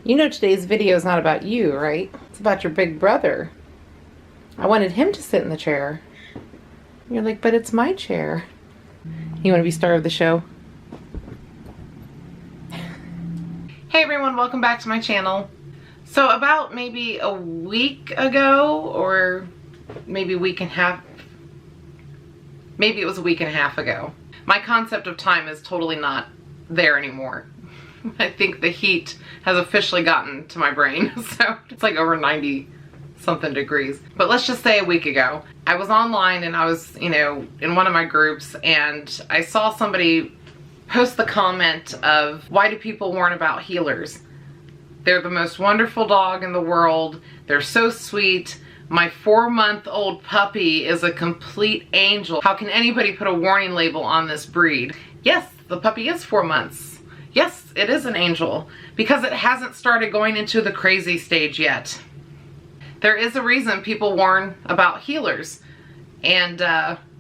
You know today's video is not about you, right? It's about your big brother. I wanted him to sit in the chair. You're like, but it's my chair. You want to be star of the show? Hey everyone, welcome back to my channel. So about maybe a week ago, or maybe a week and a half, maybe it was a week and a half ago, my concept of time is totally not there anymore. I think the heat has officially gotten to my brain, so it's like over 90 something degrees. But let's just say a week ago, I was online and I was, in one of my groups, and I saw somebody post the comment of, why do people warn about healers? They're the most wonderful dog in the world. They're so sweet. My 4-month-old puppy is a complete angel. How can anybody put a warning label on this breed? Yes, the puppy is 4 months. Yes, it is an angel, because it hasn't started going into the crazy stage yet. There is a reason people warn about healers, and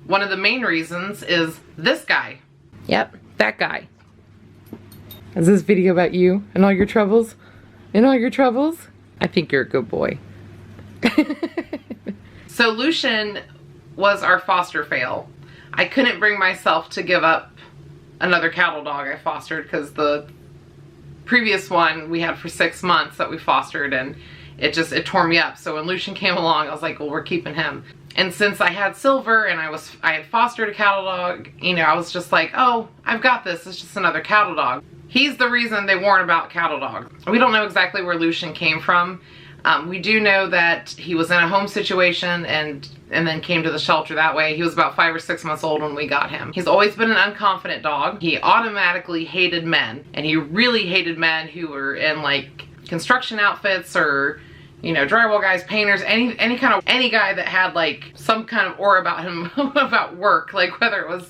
one of the main reasons is this guy. Yep, that guy. Is this video about you and all your troubles? And all your troubles? I think you're a good boy. So Lucian was our foster fail. I couldn't bring myself to give up another cattle dog I fostered, because the previous one we had for 6 months that we fostered, and it tore me up. So when Lucien came along, I was like, well, we're keeping him. And since I had Silver and I had fostered a cattle dog, I was just like, oh, I've got this. It's just another cattle dog. He's the reason they warn about cattle dogs. We don't know exactly where Lucien came from. We do know that he was in a home situation and then came to the shelter that way. He was about 5 or 6 months old when we got him. He's always been an unconfident dog. He automatically hated men, and he really hated men who were in like construction outfits, or drywall guys, painters, any guy that had like some kind of aura about him about work, like whether it was,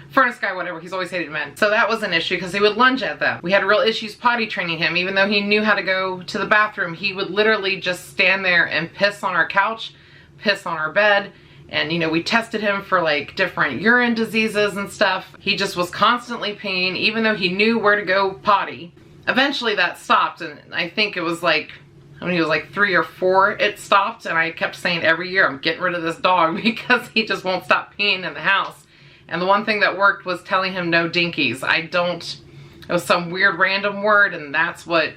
furnace guy, whatever. He's always hated men. So that was an issue, because he would lunge at them. We had real issues potty training him. Even though he knew how to go to the bathroom, he would literally just stand there and piss on our couch, piss on our bed. And we tested him for like different urine diseases and stuff. He just was constantly peeing, even though he knew where to go potty. Eventually that stopped, and I think it was like, when he was like 3 or 4, it stopped, and I kept saying every year, I'm getting rid of this dog because he just won't stop peeing in the house. And the one thing that worked was telling him no dinkies. It was some weird random word, and that's what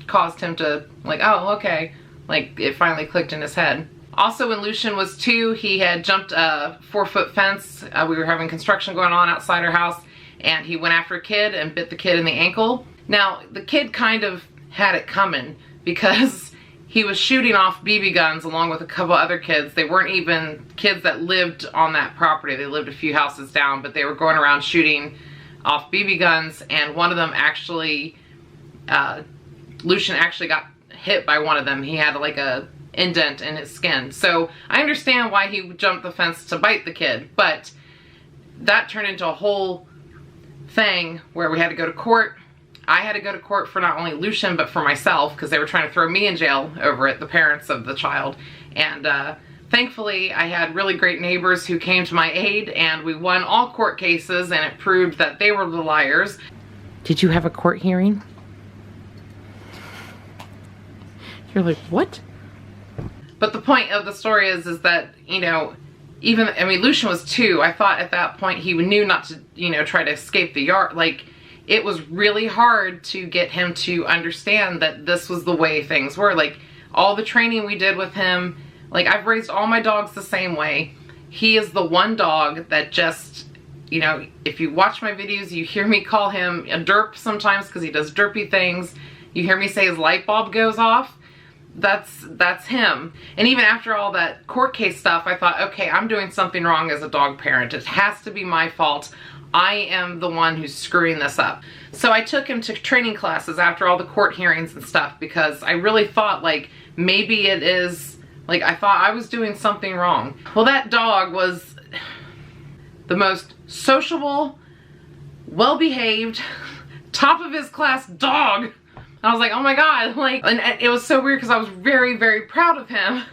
caused him to like, oh, okay. Like, it finally clicked in his head. Also, when Lucien was 2, he had jumped a 4-foot fence. We were having construction going on outside our house, and he went after a kid and bit the kid in the ankle. Now, the kid kind of had it coming, because he was shooting off BB guns along with a couple other kids. They weren't even kids that lived on that property. They lived a few houses down, but they were going around shooting off BB guns, and one of them actually, Lucien actually got hit by one of them. He had like a indent in his skin. So I understand why he jumped the fence to bite the kid, but that turned into a whole thing where we had to go to court. I had to go to court for not only Lucien, but for myself, because they were trying to throw me in jail over it, the parents of the child. And thankfully, I had really great neighbors who came to my aid, and we won all court cases, and it proved that they were the liars. Did you have a court hearing? You're like, what? But the point of the story is that, Lucien was 2. I thought at that point he knew not to, try to escape the yard. Like, it was really hard to get him to understand that this was the way things were. Like, all the training we did with him, like, I've raised all my dogs the same way. He is the one dog that just, if you watch my videos, you hear me call him a derp sometimes because he does derpy things. You hear me say his light bulb goes off. That's him. And even after all that court case stuff, I thought, okay, I'm doing something wrong as a dog parent. It has to be my fault. I am the one who's screwing this up. So I took him to training classes after all the court hearings and stuff, because I really thought, like, maybe it is, like, I thought I was doing something wrong. Well, that dog was the most sociable, well-behaved, top of his class dog. I was like, oh my God, like, and it was so weird because I was very, very proud of him.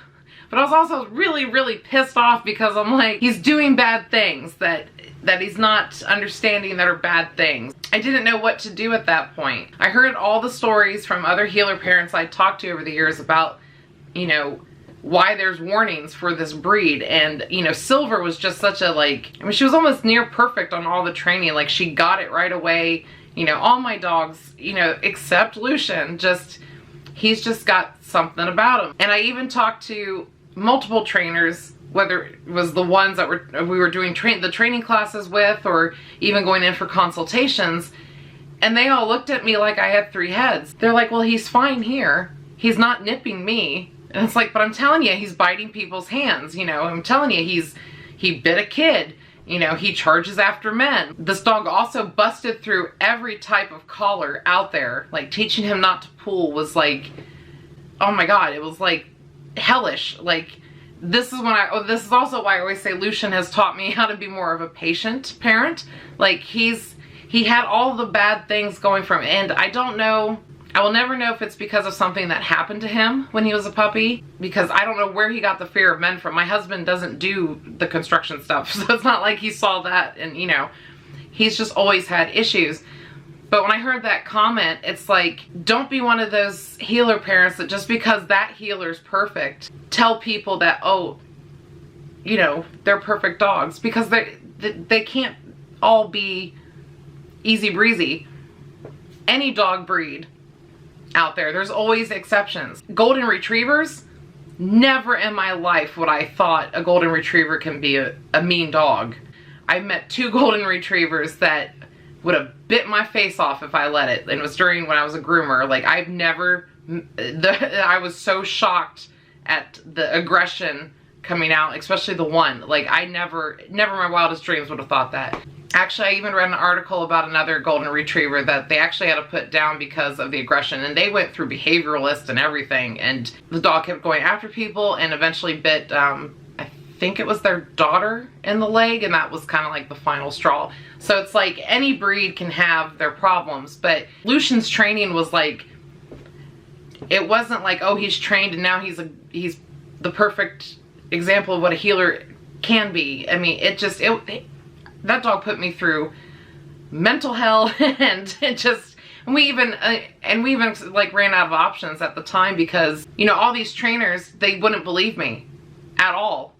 But I was also really, really pissed off because I'm like, he's doing bad things that he's not understanding that are bad things. I didn't know what to do at that point. I heard all the stories from other healer parents I talked to over the years about, you know, why there's warnings for this breed. And, you know, Silver was just such a, like, I mean, she was almost near perfect on all the training. Like, she got it right away. You know, all my dogs, you know, except Lucian, he's just got something about him. And I even talked to multiple trainers, whether it was the ones that we were doing the training classes with, or even going in for consultations, and they all looked at me like I had 3 heads. They're like, well, he's fine here. He's not nipping me. And it's like, but I'm telling you, he's biting people's hands. You know, I'm telling you, he bit a kid. You know, he charges after men. This dog also busted through every type of collar out there. Like, teaching him not to pull was like, oh my God, it was like hellish. Like, this is also why I always say Lucian has taught me how to be more of a patient parent. Like, he had all the bad things going from it, and I don't know, I will never know if it's because of something that happened to him when he was a puppy, because I don't know where he got the fear of men from. My husband doesn't do the construction stuff, so it's not like he saw that and, you know, he's just always had issues. But when I heard that comment, it's like, don't be one of those healer parents that just because that healer's perfect, tell people that, oh, you know, they're perfect dogs, because they can't all be easy breezy. Any dog breed out there's always exceptions. Golden retrievers, never in my life would I thought a golden retriever can be a mean dog. I met 2 golden retrievers that would have bit my face off if I let it, and it was during when I was a groomer. Like, I was so shocked at the aggression coming out, especially the one. Like, I never in my wildest dreams would have thought that. Actually, I even read an article about another golden retriever that they actually had to put down because of the aggression, and they went through behavioralists and everything, and the dog kept going after people and eventually bit, I think it was their daughter in the leg, and that was kind of like the final straw. So it's like, any breed can have their problems, but Lucian's training was like, it wasn't like, oh, he's trained and now he's the perfect example of what a healer can be. I mean, that dog put me through mental hell, and we even like ran out of options at the time, because, you know, all these trainers, they wouldn't believe me at all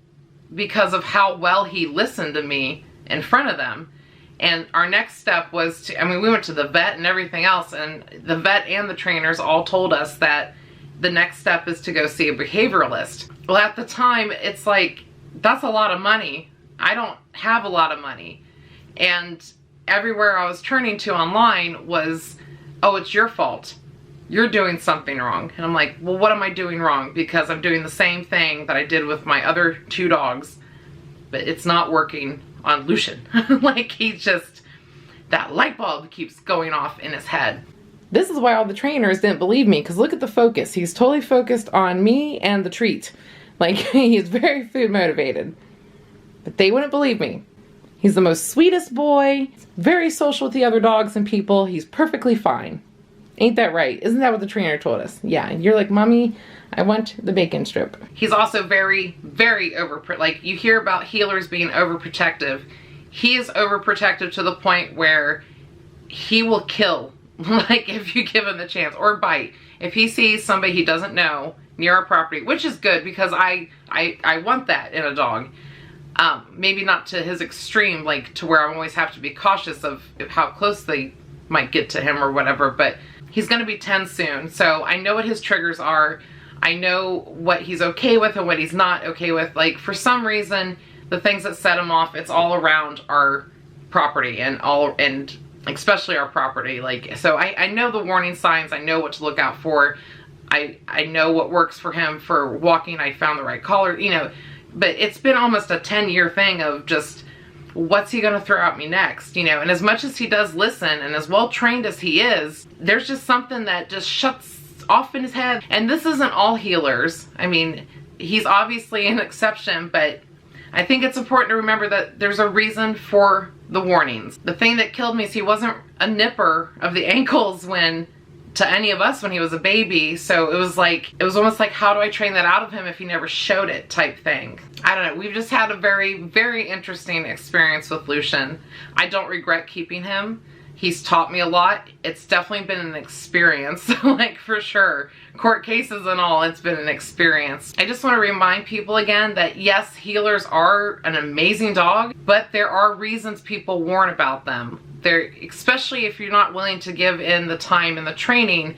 because of how well he listened to me in front of them. And our next step was to, I mean, we went to the vet and everything else, and the vet and the trainers all told us that the next step is to go see a behavioralist. Well, at the time, it's like, that's a lot of money. I don't have a lot of money. And everywhere I was turning to online was, oh, it's your fault. You're doing something wrong. And I'm like, well, what am I doing wrong? Because I'm doing the same thing that I did with my other 2 dogs, but it's not working on Lucian. Like, that light bulb keeps going off in his head. This is why all the trainers didn't believe me, because look at the focus. He's totally focused on me and the treat. Like, he's very food motivated. But they wouldn't believe me. He's the most sweetest boy, very social with the other dogs and people. He's perfectly fine. Ain't that right? Isn't that what the trainer told us? Yeah, and you're like, Mommy, I want the bacon strip. He's also very, very like, you hear about healers being overprotective. He is overprotective to the point where he will kill, like, if you give him the chance, or bite. If he sees somebody he doesn't know near our property, which is good, because I want that in a dog. Maybe not to his extreme, like to where I always have to be cautious of how close they might get to him or whatever, but he's going to be 10 soon, so I know what his triggers are. I know what he's okay with and what he's not okay with. Like, for some reason, the things that set him off, it's all around our property and especially our property. Like, so I know the warning signs. I know what to look out for. I know what works for him for walking. I found the right collar, you know, but it's been almost a 10-year thing of just, what's he gonna throw at me next, you know? And as much as he does listen, and as well trained as he is, there's just something that just shuts off in his head. And this isn't all healers. I mean, he's obviously an exception, but I think it's important to remember that there's a reason for the warnings. The thing that killed me is he wasn't a nipper of the ankles when to any of us when he was a baby. So it was almost like, how do I train that out of him if he never showed it type thing. I don't know. We've just had a very, very interesting experience with Lucien. I don't regret keeping him. He's taught me a lot. It's definitely been an experience, like for sure. Court cases and all, it's been an experience. I just want to remind people again that yes, healers are an amazing dog, but there are reasons people warn about them. Especially if you're not willing to give in the time and the training,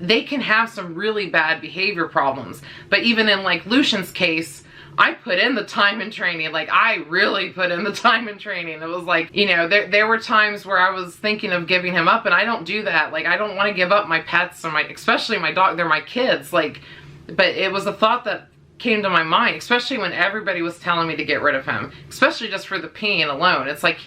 they can have some really bad behavior problems. But even in like Lucien's case, I put in the time and training. Like, I really put in the time and training. It was like, you know, there were times where I was thinking of giving him up, and I don't do that. Like, I don't want to give up my pets, or especially my dog. They're my kids. Like, but it was a thought that came to my mind, especially when everybody was telling me to get rid of him, especially just for the peeing alone. It's like,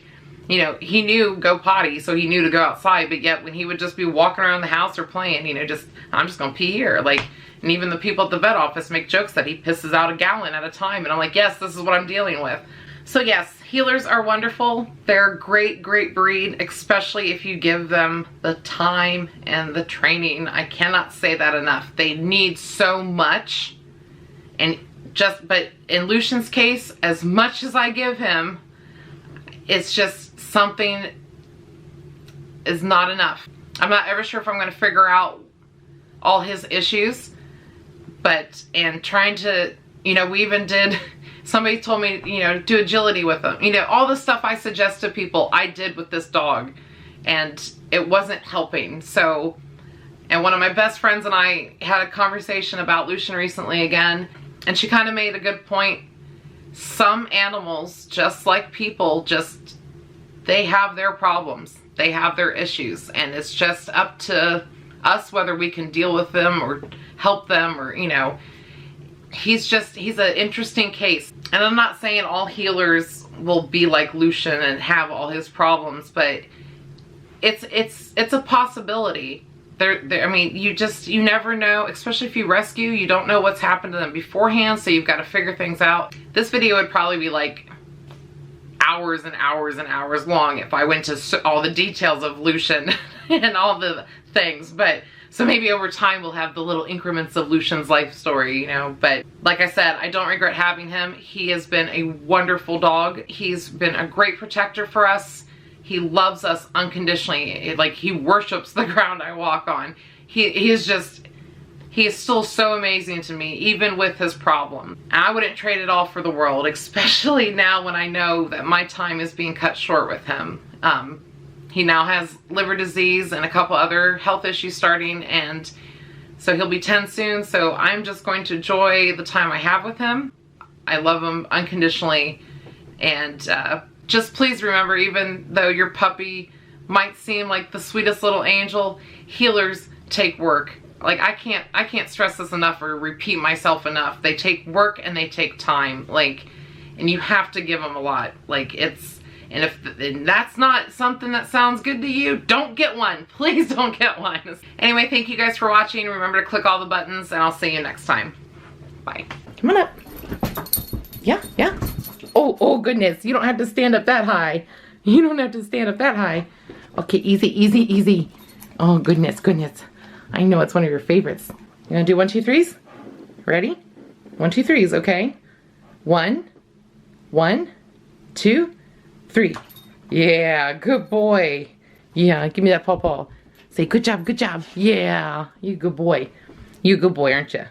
you know, he knew go potty, so he knew to go outside, but yet when he would just be walking around the house or playing, you know, I'm just gonna pee here. Like, and even the people at the vet office make jokes that he pisses out a gallon at a time, and I'm like, yes, this is what I'm dealing with. So yes, healers are wonderful. They're a great, great breed, especially if you give them the time and the training. I cannot say that enough. They need so much, but in Lucien's case, as much as I give him, it's just something is not enough. I'm not ever sure if I'm going to figure out all his issues, and trying to, you know, we even did, somebody told me, you know, do agility with him. You know, all the stuff I suggest to people, I did with this dog, and it wasn't helping. So, and one of my best friends and I had a conversation about Lucien recently again, and she kind of made a good point. Some animals, just like people, they have their problems. They have their issues, and it's just up to us whether we can deal with them or help them, or, you know, he's an interesting case. And I'm not saying all healers will be like Lucien and have all his problems, but it's a possibility. I mean, you never know, especially if you rescue, you don't know what's happened to them beforehand, so you've got to figure things out. This video would probably be like hours and hours and hours long if I went to all the details of Lucien and all the things, but so maybe over time we'll have the little increments of Lucien's life story, you know. But like I said, I don't regret having him. He has been a wonderful dog. He's been a great protector for us. He loves us unconditionally. Like, he worships the ground I walk on. He is still so amazing to me, even with his problem. And I wouldn't trade it all for the world, especially now when I know that my time is being cut short with him. He now has liver disease and a couple other health issues starting, and so he'll be 10 soon. So I'm just going to enjoy the time I have with him. I love him unconditionally, and just please remember, even though your puppy might seem like the sweetest little angel, healers take work. Like, I can't stress this enough or repeat myself enough. They take work and they take time. Like, and you have to give them a lot. Like, and if that's not something that sounds good to you, don't get one. Please don't get one. Anyway, thank you guys for watching. Remember to click all the buttons, and I'll see you next time. Bye. Come on up. Yeah. Oh goodness. You don't have to stand up that high. You don't have to stand up that high. Okay, easy. Oh, goodness. I know it's one of your favorites. You gonna do 1, 2, 3s? Ready? 1, 2, 3s, okay? 1, 2, 3. Yeah, good boy. Yeah, give me that paw. Say, good job. Yeah, you good boy. You good boy, aren't you?